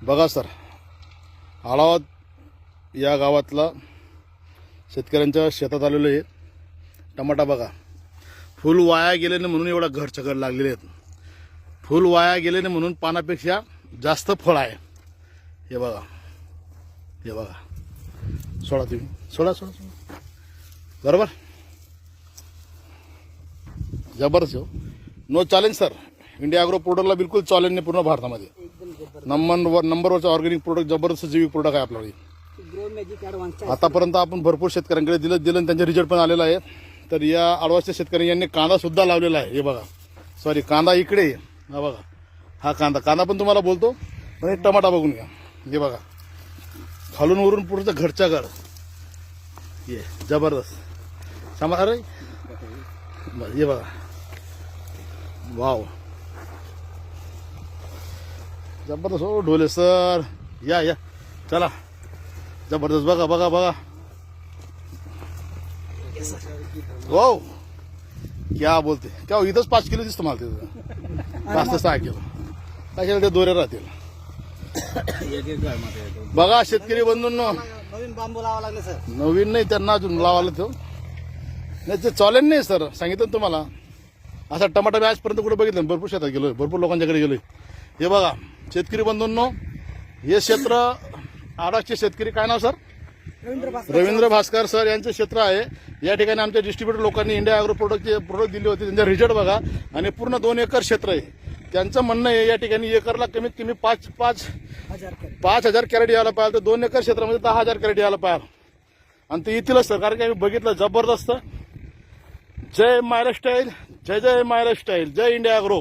बघा सर, आळावात या गावातला शेतकऱ्यांच्या शेतात आलेलो आहे. टमाटा बघा, फुल वाया गेले नाही म्हणून एवढा घरचघर लागलेले आहेत. फुल वाया गेले नाही म्हणून पानापेक्षा जास्त फळ आहे. हे बघा, हे बघा. सोडा तुम्ही, सोडा सोडा सोडा. बरोबर, जबरदस्त हो. No challenge sir. India agro प्रोडक्टला बिलकुल चॅलेंज नाही पूर्ण भारतामध्ये. नंबरवरचा ऑर्गॅनिक प्रोडक्ट, जबरदस्त जैविक प्रोडक्ट आहे आपल्याकडे. आतापर्यंत आपण भरपूर शेतकऱ्यांकडे दिलं आणि त्यांचे रिझल्ट पण आलेला आहे. तर या आळवाच्या शेतकऱ्यांनी यांनी कांदा सुद्धा लावलेला आहे. हे बघा, सॉरी कांदा इकडे आहे. हा बघा, हा कांदा पण तुम्हाला बोलतो. पण एक टमाटा बघून घ्या. हे बघा, खालून वरून पुढचं घरच्या घर. ये जबरदस्त सामा. अरे हे बघा, वाव, जबरदस्त हो ढोले सर. या चला, जबरदस्त. बघा बघा बघा, वाव, क्या बोलते. क्या इथंच 5 किलो दिसतं मला. तिथं जास्त 6 किलो. काय केलं ते दोरे राहतील. बघा शेतकरी बंधूंनो, नवीन बांबू लावा लागले सर. नवीन नाही, त्यांना अजून लावायला तो नाही. ते चॅलेंज नाही सर, सांगितलं तुम्हाला. असा टमाटा मी आजपर्यंत कुठे बघितलं. भरपूर शेतात गेलोय, भरपूर लोकांच्याकडे गेलोय. हे बघा शेतकरी बंधूंनो, हे क्षेत्र आडाचे शेतकरी, काय नाव सर? रवींद्र भास्कर सर यांचं क्षेत्र आहे. या ठिकाणी आमच्या डिस्ट्रीब्युटर लोकांनी इंडिया ॲग्रो प्रोडक्टचे प्रोडक्ट दिले होते. त्यांचा रिझल्ट बघा. आणि पूर्ण 2 एकर क्षेत्र आहे. त्यांचं म्हणणं आहे या ठिकाणी एकरला कमीत कमी 5,000 कॅरेट यायला पाहिजे. तर 2 एकर क्षेत्रामध्ये 10,000 कॅरेट यायला पाहिजे. आणि ते येतीलच सर, कारण की आम्ही बघितलं. जबरदस्त. जय मायरा स्टाईल, जय जय मायरा स्टाईल, जय इंडिया ॲग्रो.